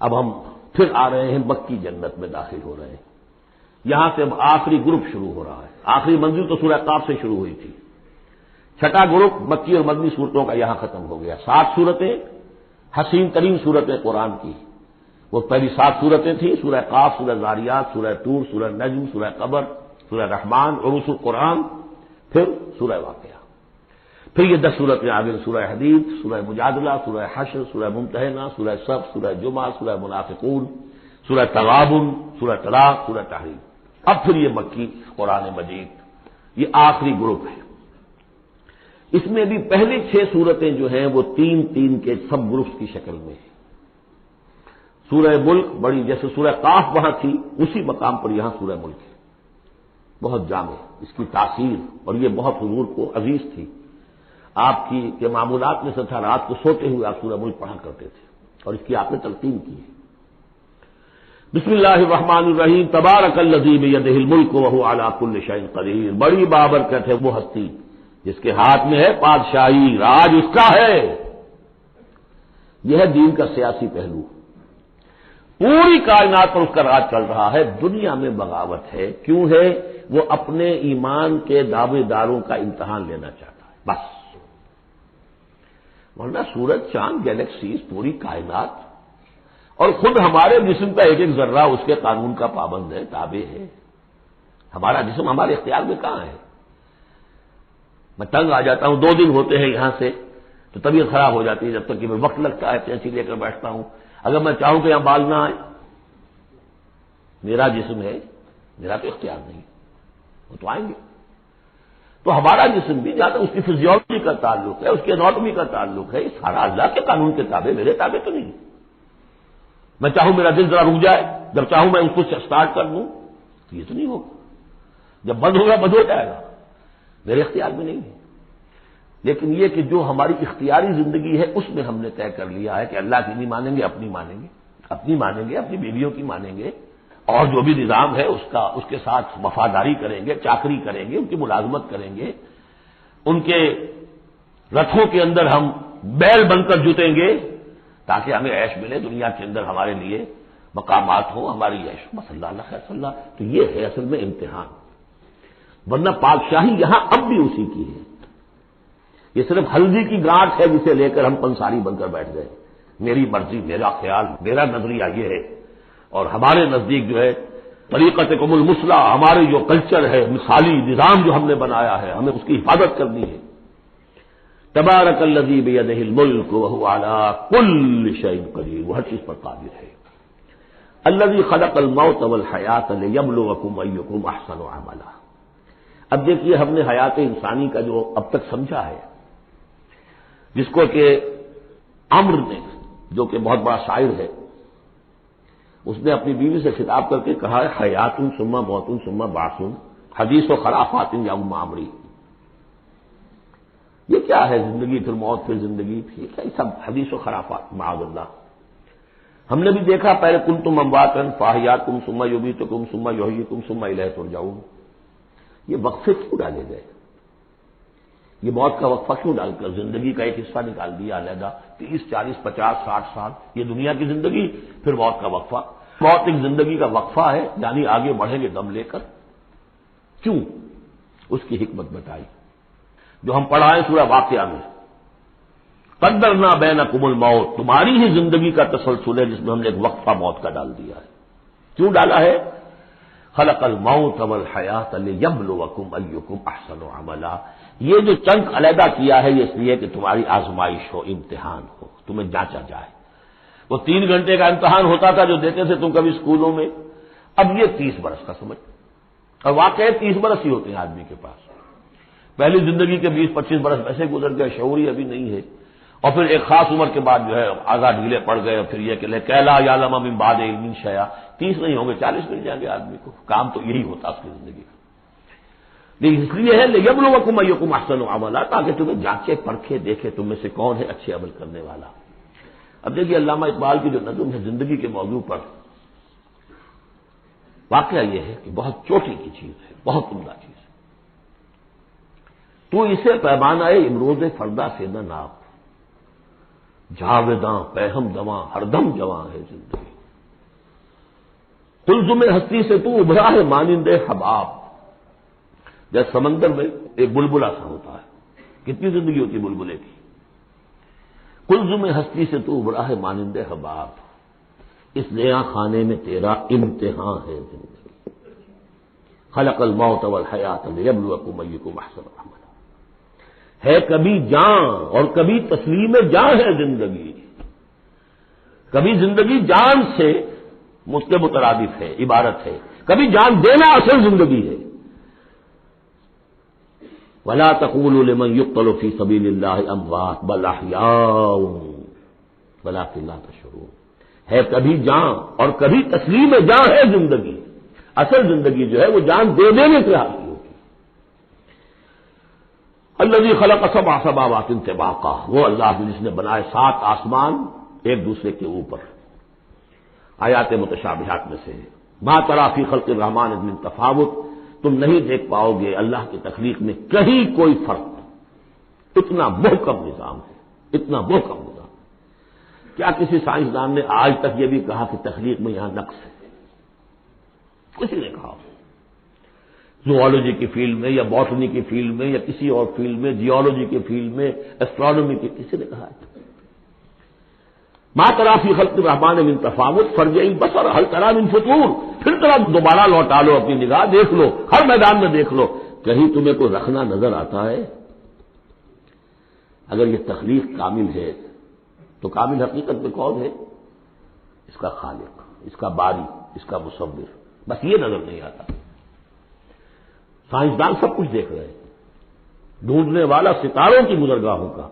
اب ہم پھر آ رہے ہیں مکی جنت میں داخل ہو رہے ہیں. یہاں سے اب آخری گروپ شروع ہو رہا ہے. آخری منزل تو سورہ قاف سے شروع ہوئی تھی. چھٹا گروپ مکی اور مدنی صورتوں کا یہاں ختم ہو گیا. 7 صورتیں حسین ترین صورتیں قرآن کی. وہ پہلی 7 صورتیں تھیں: سورہ قاف، سورہ ذاریات، سورہ طور، سورہ نجم، سورہ قمر، سورہ رحمان، عروس القرآن، پھر سورہ واقعہ. پھر یہ 10 صورتیں آگے: سورہ حدید، سورہ مجادلہ، سورہ حشر، سورہ ممتحنہ، سورہ صف، سورہ جمعہ، سورہ منافقون، سورہ تغابن، سورہ طلاق، سورہ تحریم. اب پھر یہ مکی قرآن مجید، یہ آخری گروپ ہے. اس میں بھی پہلی 6 صورتیں جو ہیں وہ 3 کے سب گروپس کی شکل میں ہیں. سورہ ملک بڑی، جیسے سورہ قاف وہاں تھی اسی مقام پر یہاں سورہ ملک ہے. بہت جامع اس کی تاثیر، اور یہ بہت حضور کو عزیز تھی. آپ کی کے معمولات میں سے تھا رات کو سوتے ہوئے آپ سورہ ملک پڑھا کرتے تھے، اور اس کی آپ نے تلقین کی ہے. بسم اللہ الرحمن الرحیم. تبارک الذی بیدہ الملک وہو علی کل شیء قدیر. بڑی بابرکت ہے وہ ہستی جس کے ہاتھ میں ہے بادشاہی، راج اس کا ہے. یہ ہے دین کا سیاسی پہلو. پوری کائنات پر اس کا راج چل رہا ہے. دنیا میں بغاوت ہے. کیوں ہے؟ وہ اپنے ایمان کے دعوے داروں کا امتحان لینا چاہتا ہے بس. ورنہ سورج، چاند، گیلیکسیز، پوری کائنات اور خود ہمارے جسم کا ایک ذرہ اس کے قانون کا پابند ہے، تابع ہے. ہمارا جسم ہمارے اختیار میں کہاں ہے؟ میں تنگ آ جاتا ہوں، 2 دن ہوتے ہیں یہاں سے تو طبیعت خراب ہو جاتی ہے، جب تک کہ میں وقت لگتا ہے پینسی لے کر بیٹھتا ہوں. اگر میں چاہوں کہ یہاں بال نہ آئے، میرا جسم ہے، میرا تو اختیار نہیں، وہ تو آئیں گے. تو ہمارا جسم بھی جہاں تک اس کی فزیولوجی کا تعلق ہے، اس کی اناٹمی کا تعلق ہے، یہ سارا اللہ کے قانون کے تابع، میرے تابع تو نہیں. میں چاہوں میرا دل ذرا رک جائے، جب چاہوں میں اس کو اسٹارٹ کر دوں تو یہ تو نہیں ہوگا. جب بند ہوگا بند ہو جائے گا، میرے اختیار میں نہیں ہے. لیکن یہ کہ جو ہماری اختیاری زندگی ہے اس میں ہم نے طے کر لیا ہے کہ اللہ کی نہیں مانیں گے، اپنی مانیں گے، اپنی مانیں گے، اپنی بیویوں کی مانیں گے، اور جو بھی نظام ہے اس کے ساتھ وفاداری کریں گے، چاکری کریں گے، ان کی ملازمت کریں گے، ان کے رتھوں کے اندر ہم بیل بن کر جتیں گے تاکہ ہمیں عیش ملے، دنیا کے اندر ہمارے لیے مقامات ہوں، ہماری عیش. بس اللہ اللہ خیر صلی اللہ. تو یہ ہے اصل میں امتحان. ورنہ پادشاہی یہاں اب بھی اسی کی ہے. یہ صرف ہلدی کی گانٹھ ہے جسے لے کر ہم پنساری بن کر بیٹھ گئے. میری مرضی، میرا خیال، میرا نظریہ یہ ہے. اور ہمارے نزدیک جو ہے طریقتکم المثلی، ہمارے جو کلچر ہے، مثالی نظام جو ہم نے بنایا ہے، ہمیں اس کی حفاظت کرنی ہے. تبارک الذی بیدہ الملک وہو علی کل شیء قدیر. وہ ہر چیز پر قادر ہے. الذی خلق الموت والحیات لیبلوکم ایکم احسن عملا. اب دیکھیے ہم نے حیات انسانی کا جو اب تک سمجھا ہے، جس کو کہ عمر نے، جو کہ بہت بڑا شاعر ہے، اس نے اپنی بیوی سے خطاب کر کے کہا ہے حیات ثم موت ثم بعث حدیث و خرافات یا ام عمری. یہ کیا ہے؟ زندگی پھر موت پھر زندگی، پھر کیا سب حدیث و خرافات معاذ اللہ. ہم نے بھی دیکھا پہلے کنتم امواتا فاحیاکم ثم یمیتکم ثم یحییکم ثم الیہ ترجعون. یہ وقفے کیوں ڈالے گئے؟ یہ موت کا وقفہ کیوں ڈال کر زندگی کا ایک حصہ نکال دیا علیحدہ؟ 30 40 50 60 سال یہ دنیا کی زندگی، پھر موت کا وقفہ. موت ایک زندگی کا وقفہ ہے، یعنی آگے بڑھیں گے دم لے کر. کیوں؟ اس کی حکمت بتائی جو ہم پڑھائیں سورہ واقعہ میں. قدرنا بینکم الموت، تمہاری ہی زندگی کا تسلسل ہے جس میں ہم نے ایک وقفہ موت کا ڈال دیا ہے. کیوں ڈالا ہے؟ خلق الموت والحیات لیبلوکم ایکم احسن عملا. یہ جو چنک علیحدہ کیا ہے یہ اس لیے کہ تمہاری آزمائش ہو، امتحان ہو، تمہیں جانچا جائے. وہ 3 گھنٹے کا امتحان ہوتا تھا جو دیتے تھے تم کبھی اسکولوں میں، اب یہ 30 برس کا سمجھ. اور واقعی 30 برس ہی ہوتے ہیں آدمی کے پاس. پہلی زندگی کے 20-25 برس ویسے گزر گئے، شعوری ابھی نہیں ہے. اور پھر ایک خاص عمر کے بعد جو ہے آزاد ڈھیلے پڑ گئے، اور پھر یہ کہ کیلا یعلم من بعد علم شیئا. 30 نہیں ہوں گے، 40 مل جائیں گے آدمی کو. کام تو یہی ہوتا اس کی زندگی کا. لیکن اس لیے ہے لیبلوکم ایکم احسن عملا، تاکہ تمہیں جانچے پرکھے دیکھے تم میں سے کون ہے اچھے عمل کرنے والا. اب دیکھیے علامہ اقبال کی جو نظم ہے زندگی کے موضوع پر، واقعہ یہ ہے کہ بہت چوٹی کی چیز ہے، بہت عمدہ چیز ہے. تو اسے پیمانہ امروز فردا سے نہ ناپ، جاویداں پہم دواں ہر دم جواں ہے زندگی. قلزم ہستی سے تو ابھرا ہے مانند حباب، جیسے سمندر میں ایک بلبلا سا ہوتا ہے، کتنی زندگی ہوتی ہے بلبلے کی. قلزم ہستی سے تو ابھرا ہے مانند حباب، اس نیا خانے میں تیرا امتحان ہے زندگی. خلق الموت والحیات لیبلوکم ایکم احسن عملا. ہے کبھی جان اور کبھی تسلیم جان ہے زندگی. کبھی زندگی جان سے مترادف ہے، عبارت ہے، کبھی جان دینا اصل زندگی ہے. ولا تقولوا لمن يقتل في سبيل الله اموات بل احياء ولكن لا تشعرون. ہے کبھی جان اور کبھی تسلیم جان ہے زندگی. اصل زندگی جو ہے وہ جان دے دینے سے حاصل ہوتی. الذي خلق سبع سماوات طباقا، وہ اللہ جس نے بنائے 7 آسمان ایک دوسرے کے اوپر. آیات متشابہات میں سے ما تری فی خلق الرحمن من تفاوت، تم نہیں دیکھ پاؤ گے اللہ کی تخلیق میں کہیں کوئی فرق. اتنا محکم نظام ہے، اتنا محکم نظام. کیا کسی سائنسدان نے آج تک یہ بھی کہا کہ تخلیق میں یہاں نقص ہے؟ کسی نے کہا؟ زوالوجی کی فیلڈ میں یا باٹنی کی فیلڈ میں یا کسی اور فیلڈ میں، جیولوجی کی فیلڈ میں، ایسٹرونومی کی، کسی نے کہا ہے؟ ما تری فی خلق الرحمن من تفاوت فارجع البصر هل تری من فطور. پھر طرح دوبارہ لوٹا لو اپنی نگاہ، دیکھ لو، ہر میدان میں دیکھ لو، کہیں تمہیں کوئی رکھنا نظر آتا ہے؟ اگر یہ تخلیق کامل ہے تو کامل حقیقت میں کون ہے؟ اس کا خالق، اس کا باری، اس کا مصور. بس یہ نظر نہیں آتا. سائنسدان سب کچھ دیکھ رہے ہیں، ڈھونڈنے والا ستاروں کی گزرگاہوں کا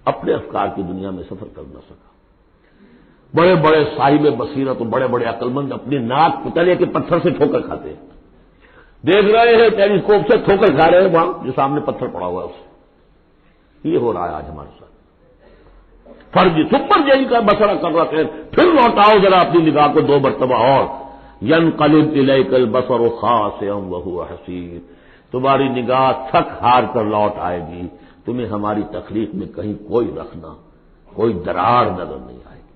اپنے افکار کی دنیا میں سفر کر نہ سکا. بڑے بڑے صاحب بصیرت اور بڑے بڑے عقل مند اپنی ناک پتلے کے پتھر سے ٹھوکر کھاتے ہیں. دیکھ رہے ہیں ٹیلیسکوپ سے ٹھوکر کھا رہے ہیں وہاں جو سامنے پتھر پڑا ہوا ہے اسے. یہ ہو رہا ہے آج ہمارے ساتھ. فرض سپر جیل کا مسئلہ کر رہے ہیں. پھر لوٹاؤ ذرا اپنی نگاہ کو 2 مرتبہ اور. ينقلب إليك البصر خاسئا وهو حسير. تمہاری نگاہ تھک ہار کر لوٹ آئے گی، تمہیں ہماری تخلیق میں کہیں کوئی رکھنا، کوئی دراڑ نظر نہیں آئے گی.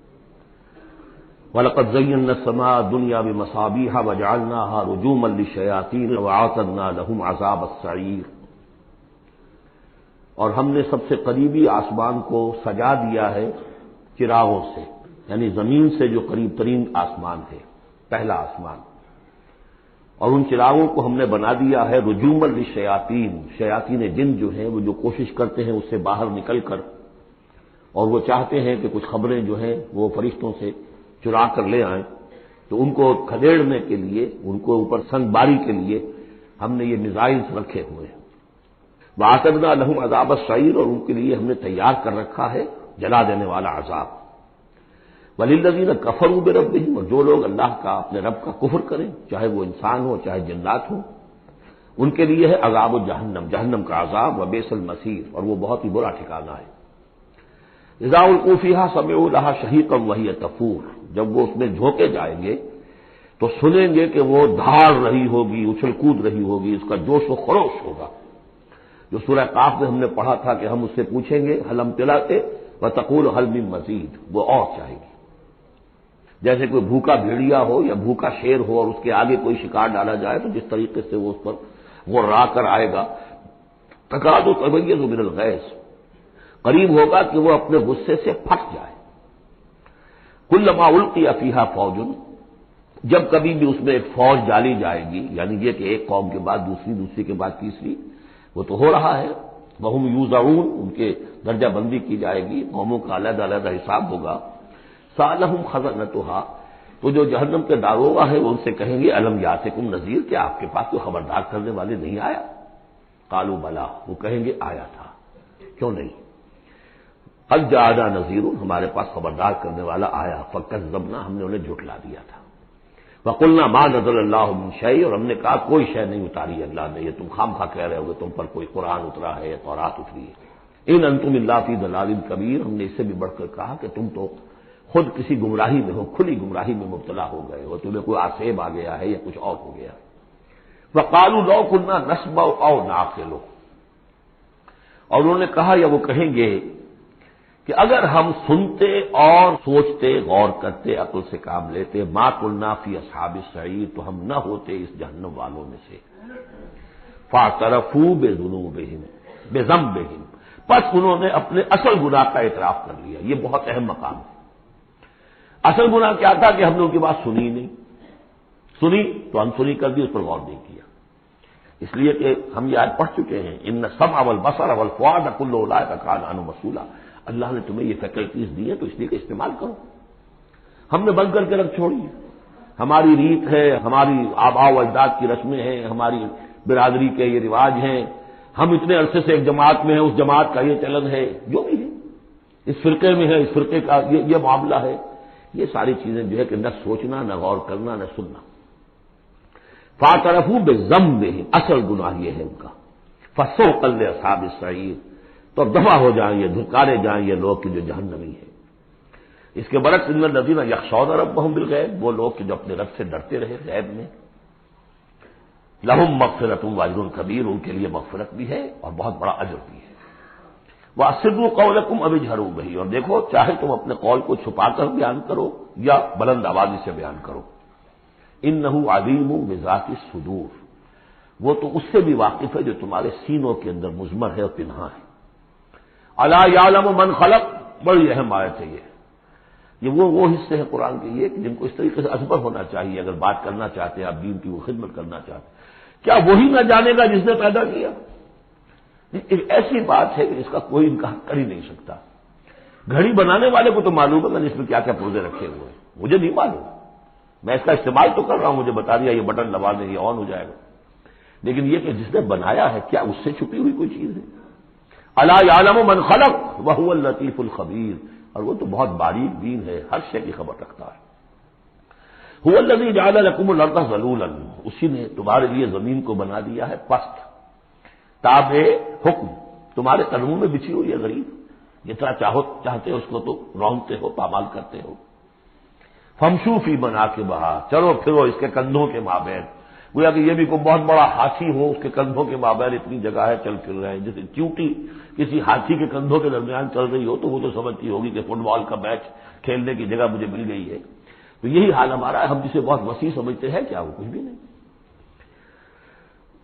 وَلَقَدْ زَيَّنَّا السَّمَاءَ الدُّنْيَا بِمَصَابِيحَ وَجَعَلْنَاهَا رُجُومًا لِلشَّيَاطِينِ وَأَعْتَدْنَا لَهُمْ عَذَابَ السَّعِيرِ. اور ہم نے سب سے قریبی آسمان کو سجا دیا ہے چراغوں سے، یعنی زمین سے جو قریب ترین آسمان ہے، پہلا آسمان. اور ان چراغوں کو ہم نے بنا دیا ہے رجوما للشیاطین. شیاطین جن جو ہیں وہ جو کوشش کرتے ہیں اس سے باہر نکل کر، اور وہ چاہتے ہیں کہ کچھ خبریں جو ہیں وہ فرشتوں سے چرا کر لے آئیں، تو ان کو کھدیڑنے کے لیے، ان کو اوپر سنگ باری کے لیے ہم نے یہ میزائلز رکھے ہوئے ہیں. وَأَعْتَدْنَا لَهُمْ عَذَابَ السَّعِيرِ، اور ان کے لیے ہم نے تیار کر رکھا ہے جلا دینے والا عذاب. وَلِلَّذِينَ كَفَرُوا بِرَبِّهِمْ، اور جو لوگ اللہ کا، اپنے رب کا کفر کریں، چاہے وہ انسان ہو چاہے جنات ہوں، ان کے لیے ہے عذاب جہنم، جہنم کا عذاب. وَبِئْسَ الْمَصِيرُ، اور وہ بہت ہی برا ٹھکانہ ہے. اذا القوا فيها سمعوا لها شهيقا وهي تفور، جب وہ اس میں جھونکے جائیں گے تو سنیں گے کہ وہ دھاڑ رہی ہوگی، اچھل کود رہی ہوگی، اس کا جوش و خروش ہوگا. جو سورہ قاف میں ہم نے پڑھا تھا کہ ہم اس سے پوچھیں گے هل امتلأت وتقول هل من مزید، وہ اور چاہے گی. جیسے کوئی بھوکا بھیڑیا ہو یا بھوکا شیر ہو اور اس کے آگے کوئی شکار ڈالا جائے تو جس طریقے سے وہ اس پر غرا کر آئے گا، تکاد تمیز من الغیظ، قریب ہوگا کہ وہ اپنے غصے سے پھٹ جائے. کلما القی فیہا فوج، جب کبھی بھی اس میں ایک فوج ڈالی جائے گی، یعنی یہ کہ ایک قوم کے بعد دوسری، دوسری کے بعد تیسری، وہ تو ہو رہا ہے. وہم یوزعون، ان کے درجہ بندی کی جائے گی، قوموں کا علیحدہ علیحدہ حساب ہوگا. سألہم خزنتہا، تو جو جہنم کے داروغہ ہیں وہ ان سے کہیں گے الم یاتکم نذیر، کیا آپ کے پاس کوئی خبردار کرنے والے نہیں آیا؟ قالوا بلا، وہ کہیں گے آیا تھا، کیوں نہیں؟ قد جاءنا نذیر، ہمارے پاس خبردار کرنے والا آیا. فکذبنا، ہم نے انہیں جھٹلا دیا تھا. وقلنا ما نزل اللہ من شیء، اور ہم نے کہا کوئی شے نہیں اتاری اللہ نے، یہ تم خام خواہ کہہ رہے ہو تم پر کوئی قرآن اترا ہے یا تورات اتری ہے. ان انتم الا فی ضلال کبیر، ہم نے اس سے بھی بڑھ کر کہا کہ تم تو خود کسی گمراہی میں ہو، کھلی گمراہی میں مبتلا ہو گئے ہو، تمہیں کوئی آسیب آ گیا ہے یا کچھ اور ہو گیا. وقالوا لو كنا نسمع او نعقل، اور انہوں نے کہا یا وہ کہیں گے کہ اگر ہم سنتے اور سوچتے، غور کرتے، عقل سے کام لیتے، ما کنا فی اصحاب السعیر، تو ہم نہ ہوتے اس جہنم والوں میں سے۔ فاعترفوا بذنوبہم بذنبہم، پس انہوں نے اپنے اصل گناہ کا اعتراف کر لیا۔ یہ بہت اہم مقام ہے۔ اصل گناہ کیا تھا کہ ہم نے ان کی بات سنی نہیں، سنی تو انسنی کر دی، اس پر غور نہیں کیا۔ اس لیے کہ ہم یہ آج پڑھ چکے ہیں، ان السمع والبصر والفؤاد کل اولئک کان عنہ مسئولا۔ اللہ نے تمہیں یہ فیکلٹیز دی ہیں تو اس لیے کہ استعمال کرو۔ ہم نے بند کر کے رکھ چھوڑی ہے۔ ہماری ریت ہے، ہماری آباء و اجداد کی رسمیں ہیں، ہماری برادری کے یہ رواج ہیں، ہم اتنے عرصے سے ایک جماعت میں ہیں، اس جماعت کا یہ چلن ہے، جو بھی ہے، اس فرقے میں ہے، اس فرقے کا یہ معاملہ ہے۔ یہ ساری چیزیں جو ہے کہ نہ سوچنا، نہ غور کرنا، نہ سننا۔ فاعترفوا بذنبہم، اصل گناہ یہ ہے ان کا۔ فسحقا لاصحاب السعیر، تو دفع ہو جائیں یہ، دھکارے جائیں یہ لوگ کہ جو جہنمی ہے۔ اس کے برعکس ان الذین یخشون ربہم بالغیب، وہ لوگ کہ جو اپنے رب سے ڈرتے رہے غیب میں، لہم مغفرۃ واجر کبیر، ان کے لیے مغفرت بھی ہے اور بہت بڑا اجر بھی ہے۔ واسروا قولکم او اجہروا بہ، اور دیکھو چاہے تم اپنے قول کو چھپا کر بیان کرو یا بلند آوازی سے بیان کرو۔ انہ علیم بذات الصدور، وہ تو اس سے بھی واقف ہے جو تمہارے سینوں کے اندر مضمر ہے اور پنہاں ہے۔ الا یعلم من خلق، بڑی اہم آیت ہے یہ وہ حصے ہیں قرآن کے یہ کہ جن کو اس طریقے سے ازبر ہونا چاہیے اگر بات کرنا چاہتے ہیں، آپ دین کی وہ خدمت کرنا چاہتے ہیں۔ کیا وہی نہ جانے گا جس نے پیدا کیا؟ ایک ایسی بات ہے کہ اس کا کوئی انکار کر ہی نہیں سکتا۔ گھڑی بنانے والے کو تو معلوم ہے کہ اس میں کیا کیا پرزے رکھے ہوئے ہیں، مجھے نہیں معلوم، میں اس کا استعمال تو کر رہا ہوں، مجھے بتا دیا یہ بٹن دبا دیں یہ آن ہو جائے گا، لیکن یہ کہ جس نے بنایا ہے کیا اس سے چھپی ہوئی کوئی چیز ہے؟ الا یعلم من خلق وهو اللطیف الخبیر، اور وہ تو بہت باریک بین ہے، ہر شے کی خبر رکھتا ہے۔ هو الذی جعل لکم الارض ذلولا، اسی نے تمہارے لیے زمین کو بنا دیا ہے پست، تابع حکم، تمہارے قدموں میں بچھی ہوئی ہے غریب، جتنا چاہتے ہو اس کو تو رونگتے ہو، پامال کرتے ہو۔ فمشوا فی مناکبہا، چلو پھرو اس کے کندھوں کے مابین، گویا کہ یہ بھی کوئی بہت بڑا ہاتھی ہو، اس کے کندھوں کے مابین اتنی جگہ ہے، چل پھر رہے ہیں، جیسے چیونٹی کسی ہاتھی کے کندھوں کے درمیان چل رہی ہو تو وہ تو سمجھتی ہوگی کہ فٹ بال کا میچ کھیلنے کی جگہ مجھے مل گئی ہے۔ تو یہی حال ہمارا ہے، ہم جسے بہت وسیع سمجھتے ہیں کیا وہ کچھ بھی نہیں۔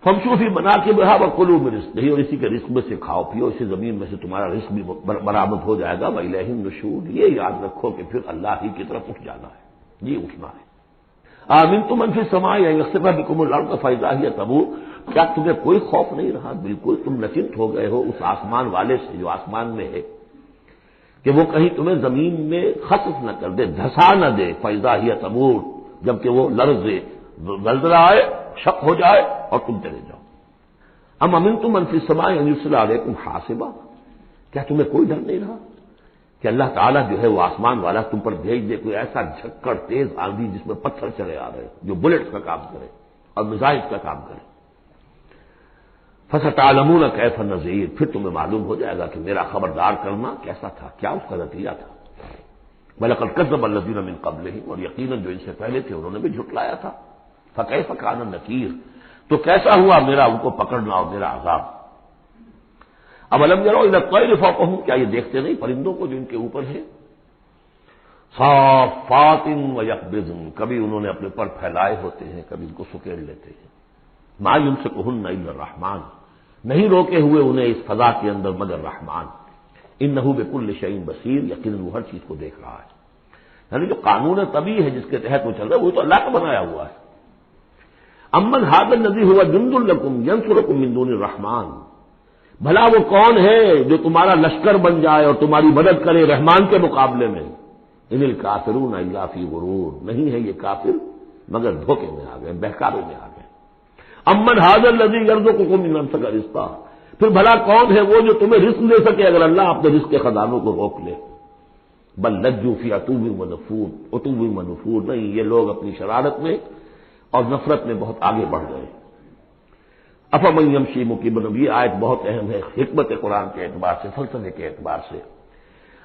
فمشوا فی مناکبہا وکلوا من رزقہ، اور اسی کے رزق میں سے کھاؤ پیو، اسی زمین میں سے تمہارا رزق بھی برآمد ہو جائے گا۔ وإلیہ النشور، یہ یاد رکھو کہ پھر اللہ ہی کی طرف اٹھ جانا ہے، یہ اٹھنا ہے۔ آمنتم من فی السماء ان یخسف بکم الارض فاذا ہی تمور، کیا تمہیں کوئی خوف نہیں رہا؟ بالکل تم نچنت ہو گئے ہو اس آسمان والے سے جو آسمان میں ہے کہ وہ کہیں تمہیں زمین میں خسف نہ کر دے، دھسا نہ دے، فاذا ہی تمور، جبکہ وہ لرزے، زلزلہ آئے، شک ہو جائے اور تم چلے جاؤ۔ امنتم من فی السماء ان یرسل علیکم حاصبا، کیا تمہیں کوئی ڈر نہیں رہا کہ اللہ تعالیٰ جو ہے وہ آسمان والا تم پر بھیج دے کوئی ایسا جھکڑ تیز آندھی جس میں پتھر چلے آ رہے جو بلٹس کا کام کرے اور میزائل کا کام کرے۔ فستعلمون کیف نذیر، پھر تمہیں معلوم ہو جائے گا کہ میرا خبردار کرنا کیسا تھا، کیا اس کا نتیجہ تھا۔ وَلَقَدْ كَذَّبَ الَّذِينَ مِن قَبْلِهِمْ، اور یقیناً جو ان سے پہلے تھے انہوں نے بھی جھٹلایا تھا۔ فَكَيْفَ كَانَ نَكِيرٌ، تو کیسا ہوا میرا ان کو پکڑنا اور میرا عذاب۔ اولم یروا الی الطیر فوقہم، کیا یہ دیکھتے نہیں پرندوں کو جو ان کے اوپر ہے؟ صافات ویقبضن، کبھی انہوں نے اپنے پر پھیلائے ہوتے ہیں، کبھی ان کو سکیڑ لیتے ہیں۔ ما یمسکہن الا الرحمن، نہیں روکے ہوئے انہیں اس فضا کے اندر مگر رحمان۔ انہ بکل شیء بصیر، یقیناً وہ ہر چیز کو دیکھ رہا ہے۔ یعنی جو قانون طبیعی ہے جس کے تحت وہ چل رہا ہے وہ تو اللہ کا بنایا ہوا ہے۔ امن ھذا الذی هو جند لکم ینصرکم من دون الرحمن، بھلا وہ کون ہے جو تمہارا لشکر بن جائے اور تمہاری مدد کرے رحمان کے مقابلے میں؟ ان الکافرون الا فی غرور، نہیں ہے یہ کافر مگر دھوکے میں آ گئے، بہکاوے میں آ گئے۔ امن ھذا الذی یرزقکم من امسک رزقا، پھر بھلا کون ہے وہ جو تمہیں رزق دے سکے اگر اللہ اپنے رزق کے خزانوں کو روک لے؟ بل لجوا فی عتو و نفور، نہیں یہ لوگ اپنی شرارت میں اور نفرت میں بہت آگے بڑھ گئے۔ افمن یمشی مکبا، یہ آیت بہت اہم ہے حکمت قرآن کے اعتبار سے، فلسفے کے اعتبار سے۔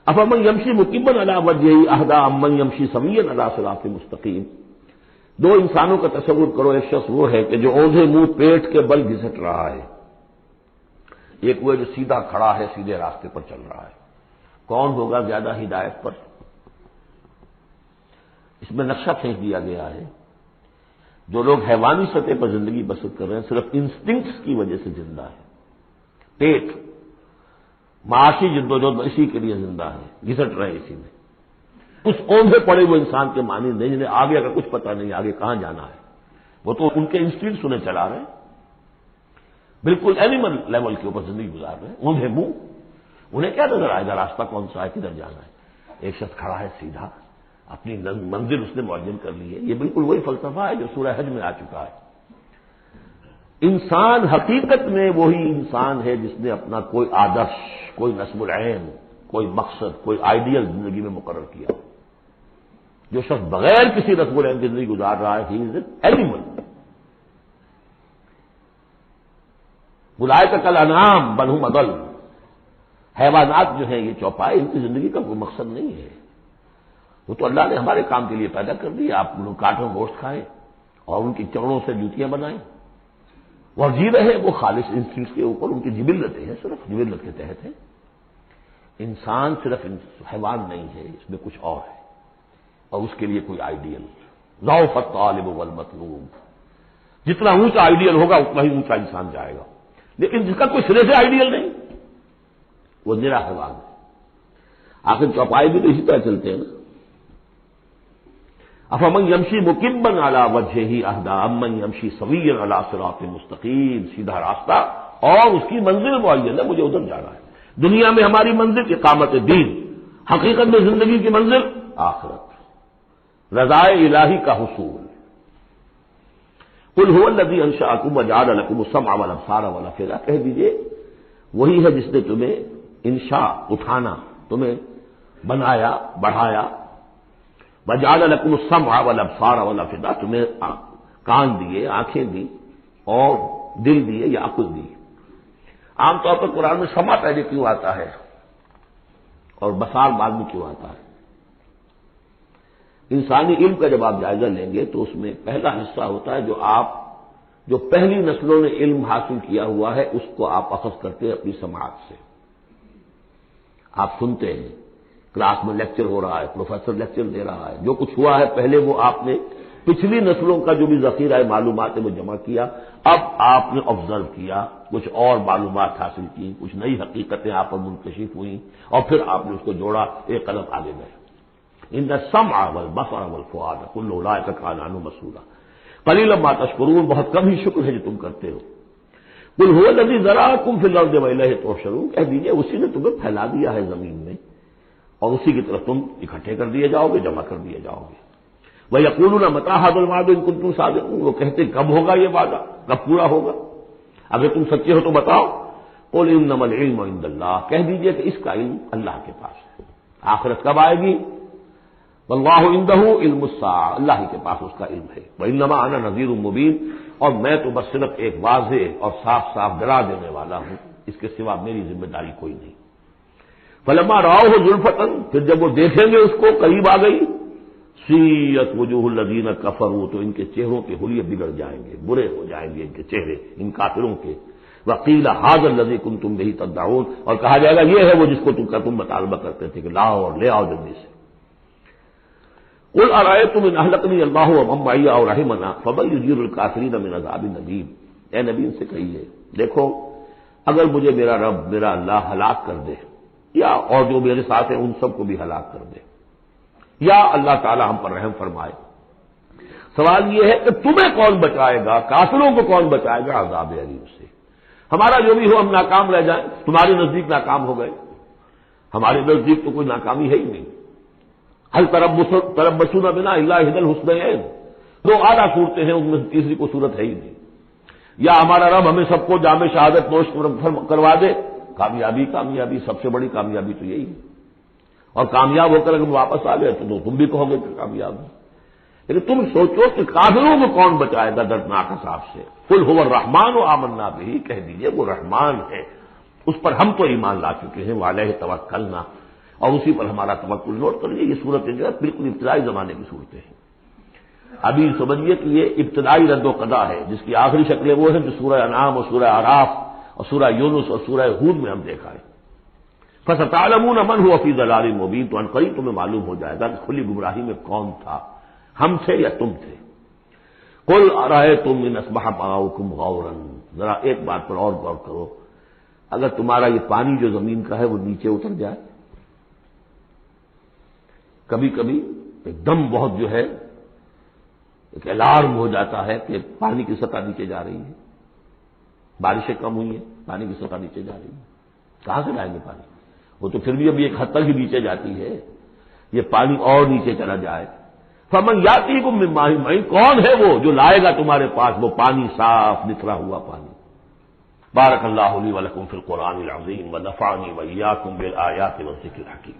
افمن یمشی مکبا علی وجہہ اہدی امن یمشی سویا علی صراط مستقیم، دو انسانوں کا تصور کرو، ایک شخص وہ ہے کہ جو اوندھے منہ پیٹ کے بل گھسٹ رہا ہے، ایک وہ جو سیدھا کھڑا ہے، سیدھے راستے پر چل رہا ہے۔ کون ہوگا زیادہ ہدایت پر؟ اس میں نقشہ پھینک دیا گیا ہے، جو لوگ حیوانی سطح پر زندگی بسر کر رہے ہیں صرف انسٹنکٹس کی وجہ سے زندہ ہے، پیٹ معاشی جدوجہد اسی کے لیے زندہ ہے، گھسٹ رہے ہیں اسی میں، اس اوندھے پڑے وہ انسان کے معنی نہیں جنہیں آگے اگر کچھ پتہ نہیں آگے کہاں جانا ہے، وہ تو ان کے انسٹنکٹس انہیں چلا رہے ہیں، بالکل اینیمل لیول کے اوپر زندگی گزار رہے ہیں، اوندھے منہ، انہیں کیا نظر آئے گا راستہ کون سا ہے، کدھر جانا ہے؟ ایک شخص کھڑا ہے سیدھا، اپنی منزل اس نے معین کر لی ہے۔ یہ بالکل وہی فلسفہ ہے جو سورہ حج میں آ چکا ہے۔ انسان حقیقت میں وہی انسان ہے جس نے اپنا کوئی آدرش، کوئی نصب العین، کوئی مقصد، کوئی آئیڈیل زندگی میں مقرر کیا۔ جو شخص بغیر کسی نصب العین کی زندگی گزار رہا ہے، ہی از این اینیمل۔ اولئک کالانعام بل ھم اضل، حیوانات جو ہیں یہ چوپائے، ان کی زندگی کا کوئی مقصد نہیں ہے۔ وہ تو اللہ نے ہمارے کام کے لیے پیدا کر دی، آپ لوگ کاٹوں گوشت کھائیں اور ان کی چمڑوں سے جوتیاں بنائیں، اور جی رہے وہ خالص انسٹنکٹس کے اوپر، ان کی جبلتیں ہیں، صرف جبلت کے تحت ہے۔ انسان صرف حیوان نہیں ہے، اس میں کچھ اور ہے، اور اس کے لیے کوئی آئیڈیل۔ ضعف الطالب والمطلوب، جتنا اونچا آئیڈیل ہوگا اتنا ہی اونچا انسان جائے گا، لیکن جس کا کوئی سرے سے آئیڈیل نہیں وہ نرا حیوان ہے۔ آخر چوپائے بھی تو اسی طرح چلتے ہیں نا۔ افمن یمشی مکبا علی وجہہ اہدی امن یمشی سویا علی صراط مستقیم، سیدھا راستہ اور اس کی منزل معین ہے، مجھے ادھر جانا ہے۔ دنیا میں ہماری منزل اقامت دین، حقیقت میں زندگی کی منزل آخرت، رضائے الہی کا حصول۔ قل هو الذی انشأکم وجعل لکم السمع والابصار والافئدہ، کہہ دیجئے وہی ہے جس نے تمہیں انشاء اٹھانا، تمہیں بنایا، بڑھایا، وجعل لکم السمع والابصار والافئدہ، تمہیں کان دیے، آنکھیں دی اور دل دیے یا عقل دی۔ عام طور پر قرآن میں سمع پہلے کیوں آتا ہے اور بصار بعد میں کیوں آتا ہے؟ انسانی علم کا جب آپ جائزہ لیں گے تو اس میں پہلا حصہ ہوتا ہے جو پہلی نسلوں نے علم حاصل کیا ہوا ہے، اس کو آپ اخذ کرتے ہیں اپنی سماعت سے۔ آپ سنتے ہیں، کلاس میں لیکچر ہو رہا ہے، پروفیسر لیکچر دے رہا ہے، جو کچھ ہوا ہے پہلے وہ آپ نے پچھلی نسلوں کا جو بھی ذخیرہ معلومات ہے وہ جمع کیا، اب آپ نے آبزرو کیا، کچھ اور معلومات حاصل کی، کچھ نئی حقیقتیں آپ پر منکشف ہوئیں، اور پھر آپ نے اس کو جوڑا، ایک قدم آگے گئے۔ ان السمع والبصر والفؤاد کل اولئک کان عنہ مسئولا قلیلا ما تشکرون، بہت کم ہی شکر ہے جو تم کرتے ہو۔ قل هو الذی ذرأکم فی الارض والیہ تحشرون، کہہ دیجیے اسی نے تمہیں پھیلا دیا ہے زمین میں اور اسی کی طرف تم اکٹھے کر دیے جاؤ گے، جمع کر دیے جاؤ گے۔ وَيَقُولُونَ مَتَىٰ هَٰذَا الْوَعْدُ إِن كُنتُمْ صَادِقِينَ، وہ کہتے کب ہوگا یہ وعدہ، کب پورا ہوگا، اگر تم سچے ہو تو بتاؤ۔ قُلْ إِنَّمَا الْعِلْمُ عِندَ اللَّهِ، کہہ دیجیے کہ اس کا علم اللہ کے پاس ہے۔ آخرت کب آئے گی؟ وَاللَّهُ عِندَهُ عِلْمُ السَّاعَةِ، اللہ ہی کے پاس اس کا علم ہے۔ وَإِنَّمَا أَنَا نَذِيرٌ مُّبِينٌ، اور میں تو بس صرف ایک واضح اور صاف صاف ڈرا دینے والا ہوں، اس کے سوا میری ذمہ داری کوئی نہیں۔ فَلَمَّا رَأَوْهُ زُلْفَةً، پھر جب وہ دیکھیں گے اس کو قریب آ گئی، سیئت وجوہ الذین کفروا، تو ان کے چہروں کے حلیے بگڑ جائیں گے، برے ہو جائیں گے ان کے چہرے، ان کافروں کے۔ وقیل ھذا الذی کنتم بہ تدعون، اور کہا جائے گا یہ ہے وہ جس کو تم مطالبہ کرتے تھے کہ لاؤ اور لے آؤ جلدی سے۔ قل ارأیتم ان اہلکنی اللہ ومن معی او رحمنا فمن یجیر الکافرین من عذاب الیم، اے نبی ان سے کہیے دیکھو اگر مجھے میرا رب، میرا اللہ ہلاک کر دے، یا اور جو میرے ساتھ ہیں ان سب کو بھی ہلاک کر دے، یا اللہ تعالی ہم پر رحم فرمائے، سوال یہ ہے کہ تمہیں کون بچائے گا، کافروں کو کون بچائے گا عذاب علیم سے؟ ہمارا جو بھی ہو ہم ناکام رہ جائیں، تمہارے نزدیک ناکام ہو گئے، ہمارے نزدیک تو کوئی ناکامی ہے ہی نہیں۔ هل تربصون بنا الا احدى الحسنيين، دو اعلیٰ صورتیں ہیں، ان میں تیسری کو صورت ہے ہی نہیں۔ یا ہمارا رب ہمیں سب کو جام شہادت نوش کروا دے، کامیابی کامیابی، سب سے بڑی کامیابی تو یہی ہے، اور کامیاب ہو کر اگر واپس آ گئے تو تم بھی کہو گے کہ کامیاب ہے۔ لیکن تم سوچو کہ کافروں کو کون بچائے گا دردناک عذاب سے؟ قل هو الرحمن آمنا به، کہہ دیجئے وہ رحمان ہے، اس پر ہم تو ایمان لا چکے ہیں، وعلیہ توکلنا، اور اسی پر ہمارا توکل۔ نوٹ کر لیجیے یہ صورتیں جو ہے بالکل ابتدائی زمانے کی صورتیں ہیں۔ ابھی سمجھیے کہ یہ ابتدائی رد و قضا ہے، جس کی آخری شکلیں وہ ہیں جو سورہ انعام اور سورہ اعراف اور سورہ یونس اور سورہ ہود میں ہم دیکھا ہے۔ فستعلمون من هو فی ضلال مبین، تو عنقریب تمہیں معلوم ہو جائے گا کہ کھلی گمراہی میں کون تھا، ہم تھے یا تم تھے۔ قل ارأیتم ان اصبح ماؤکم غورا، ذرا ایک بات پر اور غور کرو، اگر تمہارا یہ پانی جو زمین کا ہے وہ نیچے اتر جائے، کبھی کبھی ایک دم بہت جو ہے ایک الارم ہو جاتا ہے کہ پانی کی سطح نیچے جا رہی ہے، بارشیں کم ہوئی ہیں، پانی کی سطح نیچے جا رہی ہے، کہاں سے لائیں گے پانی؟ وہ تو پھر بھی ابھی ایک حد تک ہی نیچے جاتی ہے، یہ پانی اور نیچے چلا جائے، فمن یاتیکم من ماء معین، کون ہے وہ جو لائے گا تمہارے پاس وہ پانی صاف نکھرا ہوا پانی۔ بارک اللہ لی ولکم فی القرآن العظیم ونفعنی وإیاکم بالآیات والذکر الحکیم۔